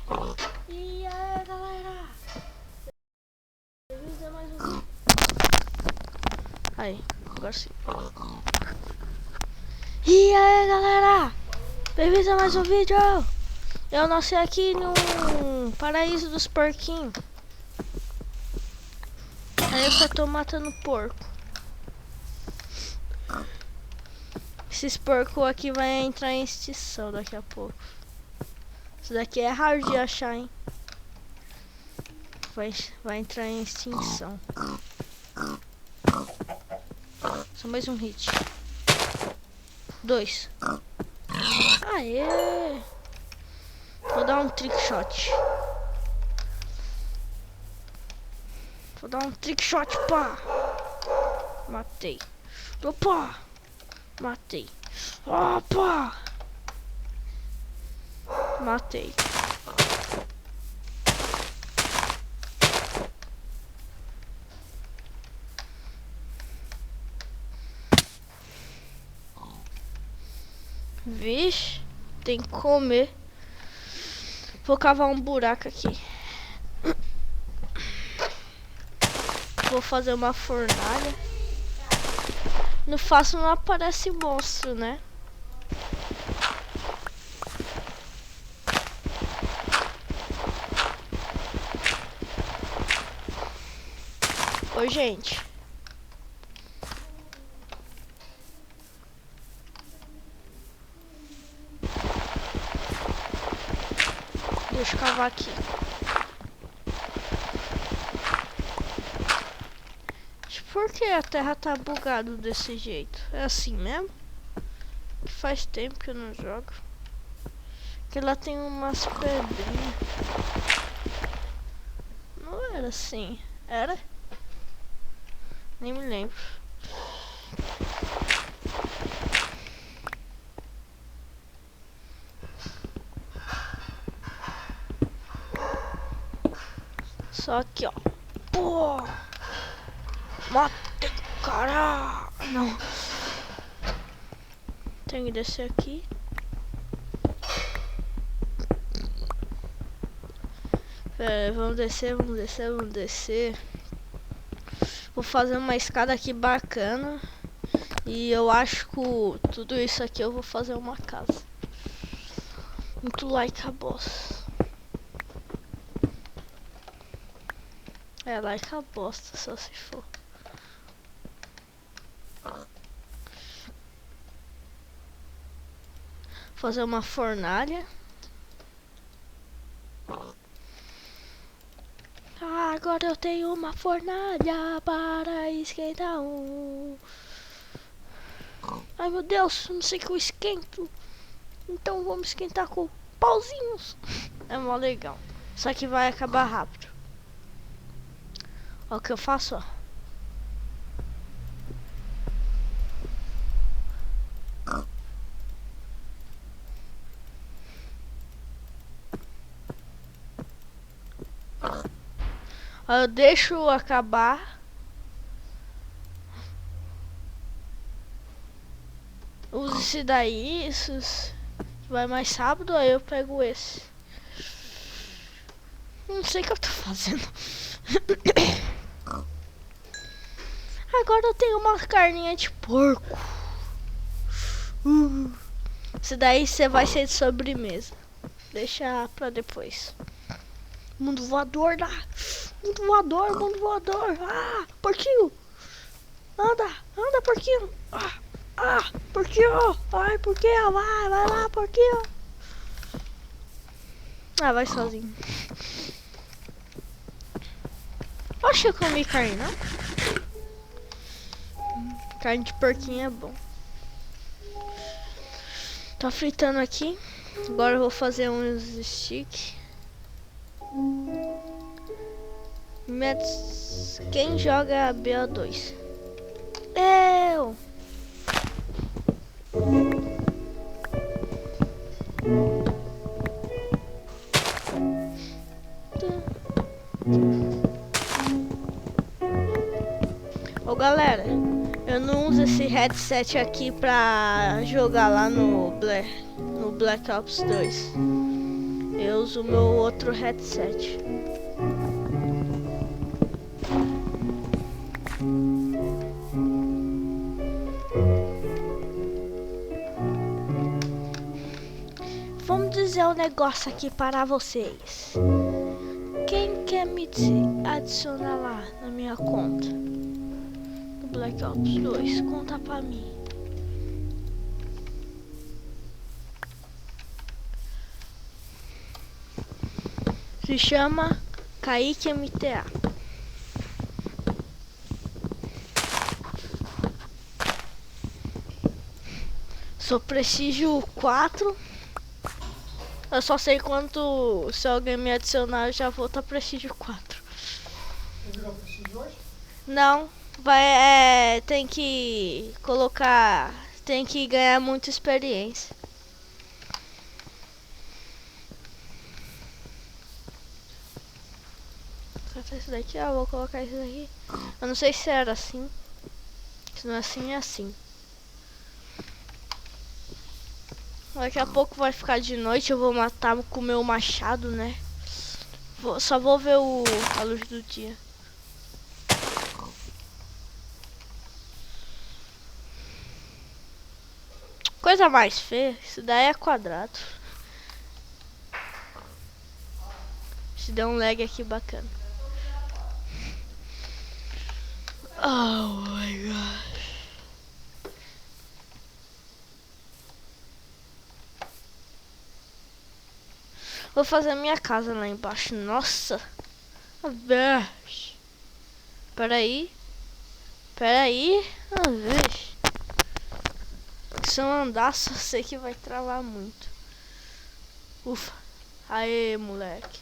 E aí, galera? Bem-vindos a mais um vídeo. Aí, agora sim. E aí, galera? Bem-vindos a mais um vídeo. Eu nasci aqui no paraíso dos porquinhos. Aí eu só tô matando porco. Esses porcos aqui vai entrar em extinção daqui a pouco. Isso daqui é raro de achar, hein? Vai entrar em extinção. Só mais um hit. 2. Aê! Vou dar um trick shot. Vou dar um trick shot, pá! Matei. Opa! Matei. Opa! Matei. Vixe, tem que comer. Vou cavar um buraco aqui. Vou fazer uma fornalha. No fácil não aparece monstro, né? Oi, gente. Deixa eu cavar aqui. Por que a terra tá bugada desse jeito? É assim mesmo? Faz tempo que eu não jogo. Que lá tem umas pedrinhas. Não era assim. Era? Nem me lembro. Só aqui, ó. Pô! Matei, caralho! Não. Tem que descer aqui. Pera, vamos descer, vamos descer, vamos descer. Vou fazer uma escada aqui bacana. E eu acho que tudo isso aqui eu vou fazer uma casa. Muito like a boss. É, like a bosta, só se for. Fazer uma fornalha. Ah, agora eu tenho uma fornalha para esquentar um. Ai meu Deus, não sei que eu esquento. Então vamos esquentar com pauzinhos. É mó legal. Só que vai acabar rápido. Olha o que eu faço, ó. Eu deixo acabar. Use esse daí, isso vai mais rápido, aí eu pego esse. Não sei o que eu tô fazendo. Agora eu tenho uma carninha de porco. Esse daí você vai ser de sobremesa. Deixa pra depois. Mundo voador lá. Mundo voador, mundo voador. Ah, porquinho. Anda, anda, porquinho. Porquinho. Ai, porquinho. Vai lá, porquinho. Ah, vai sozinho. Oxe, eu comi carne, não? Carne de porquinho é bom. Tô fritando aqui. Agora eu vou fazer uns stick. Quem joga BO2? Eu! Ô galera, eu não uso esse headset aqui pra jogar lá no Black Ops 2. Eu uso o meu outro headset. Vamos dizer um negócio aqui para vocês. Quem quer me adicionar lá na minha conta do Black Ops 2? Conta pra mim. Se chama Kaique MTA. Sou prestígio 4. Eu só sei quanto. Se alguém me adicionar, eu já vou estar prestígio 4. Você virou prestígio hoje? Não, vai. Tem que colocar. Tem que ganhar muita experiência. Isso daqui, eu vou colocar isso daqui. Eu não sei se era assim. Se não é assim, é assim. Daqui a pouco vai ficar de noite, eu vou matar com o meu machado, né? Só vou ver a luz do dia. Coisa mais feia, isso daí é quadrado. Isso deu um lag aqui bacana. Oh my gosh. Vou fazer a minha casa lá embaixo. Nossa. Peraí. Se eu andar, só sei que vai travar muito. Ufa. Aê, moleque.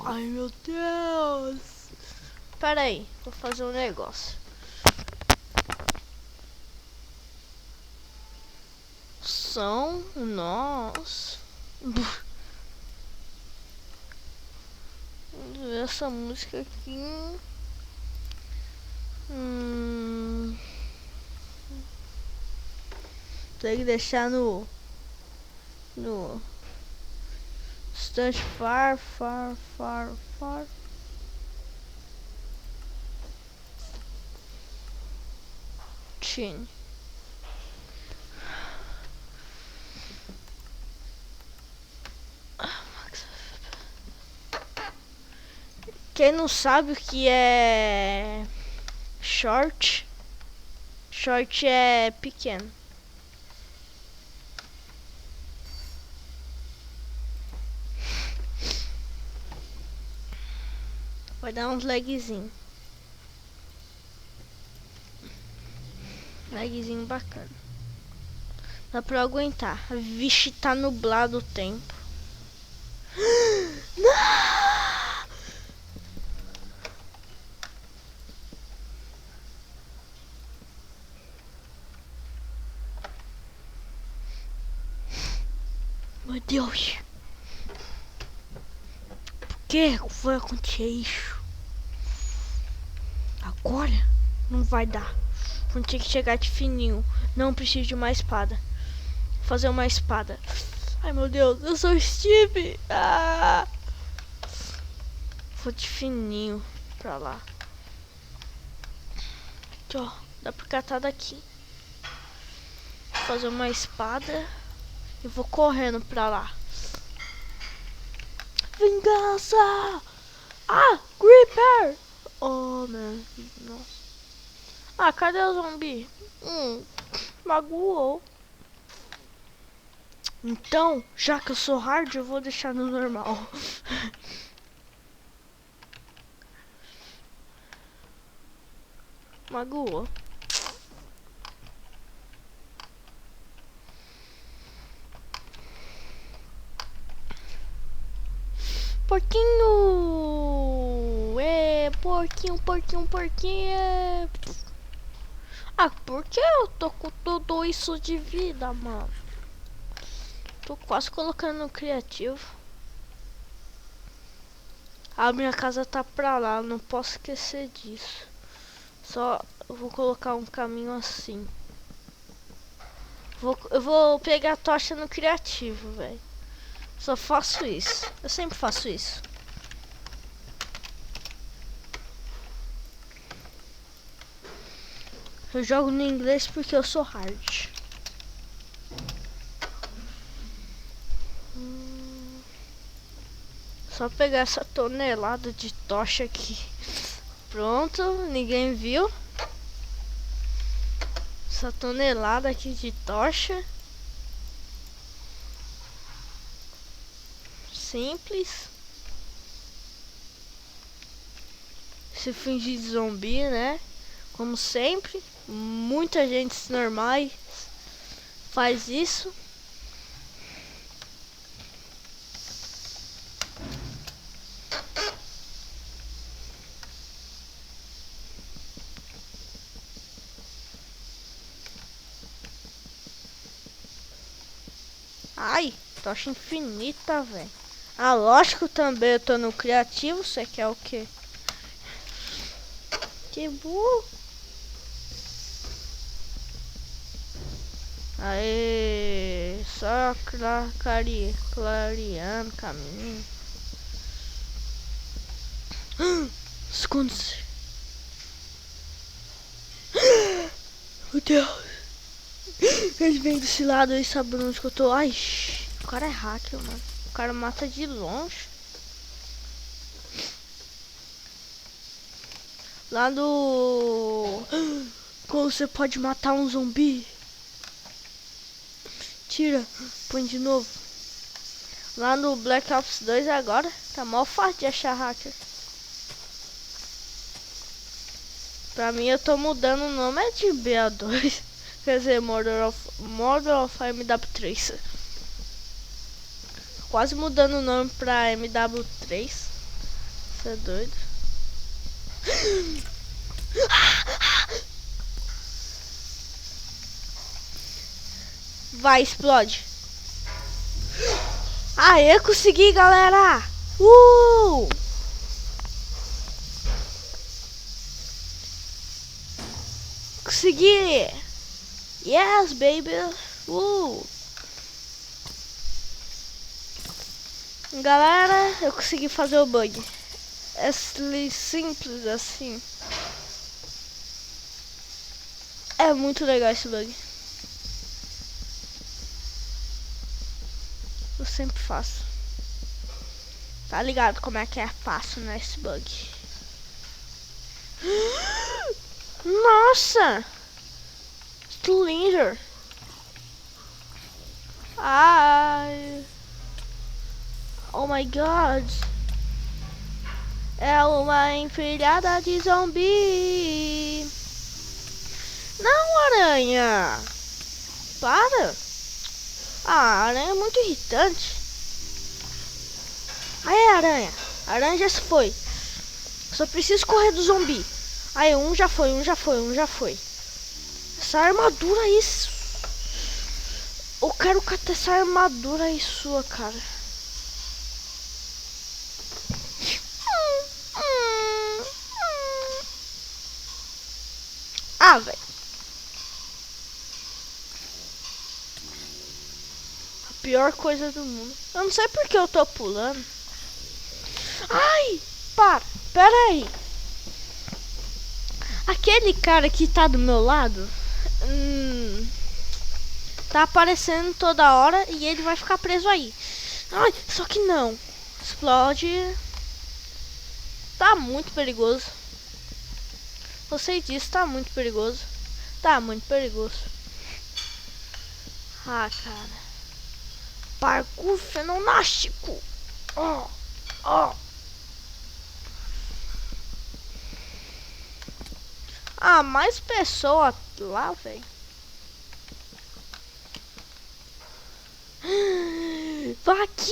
Ai, meu Deus. Peraí, vou fazer um negócio. Nossa. Essa música aqui. Tem que deixar no distante, far. Chin. Quem não sabe o que é short é pequeno. Vai dar uns lagzinho. Lagzinho bacana. Dá pra aguentar. Vixe, tá nublado o tempo. Não! Meu Deus. Por que foi acontecer isso? Agora não vai dar. Vamos ter que chegar de fininho. Não preciso de uma espada. Vou fazer uma espada. Ai, meu Deus, eu sou o Steve. Ah! Vou de fininho pra lá. Aqui, ó. Dá pra catar daqui. Vou fazer uma espada. E vou correndo pra lá. Vingança! Ah! Creeper! Oh, meu. Nossa. Ah, cadê o zumbi? Magoou. Então, já que eu sou hard, eu vou deixar no normal. Magoou. Porquinho! Porquinho. Ah, por que eu tô com tudo isso de vida, mano? Tô quase colocando no criativo. A minha casa tá pra lá, não posso esquecer disso. Só eu vou colocar um caminho assim. Eu vou pegar a tocha no criativo, velho. Só faço isso. Eu sempre faço isso. Eu jogo no inglês porque eu sou hard. Só pegar essa tonelada de tocha aqui. Pronto, ninguém viu. Essa tonelada aqui de tocha. Simples. Se fingir de zumbi, né? Como sempre. Muita gente normais faz isso. Ai, tocha infinita, velho. Ah, lógico, também eu tô no criativo. Você quer o quê? Que burro. Aê, só clareando caminho. Esconde-se. Meu Deus. Eles vêm desse lado aí, sabe onde que eu tô? Ai, o cara é hacker, mano. O cara mata de longe. Lá do... Como você pode matar um zumbi? Tira, põe de novo. Lá no Black Ops 2 agora, tá mó fácil de achar hacker. Pra mim eu tô mudando o nome é de BA2. Quer dizer, Model of MW3. Quase mudando o nome pra MW3. Você é doido? Vai, explode. Aê, consegui, galera! Consegui! Yes, baby! Galera, eu consegui fazer o bug. É simples assim. É muito legal esse bug. Eu sempre faço. Tá ligado como é que é fácil, né, esse bug. Nossa! Slender! Ai! Oh my god! É uma empilhada de zumbi! Não, aranha! Para! Ah, a aranha é muito irritante. Aí, aranha! A aranha já se foi. Só preciso correr do zumbi. Aí, um já foi. Essa armadura aí. Eu quero catar essa armadura aí sua, cara. Ah, velho. A pior coisa do mundo. Eu não sei porque eu tô pulando. Ai, pera aí. Aquele cara que tá do meu lado tá aparecendo toda hora e ele vai ficar preso aí. Ai, só que não. Explode. Tá muito perigoso. Você disse, tá muito perigoso. Tá muito perigoso. Ah, cara. Parkour fenonástico. Ah, mais pessoa lá, velho. Vai aqui.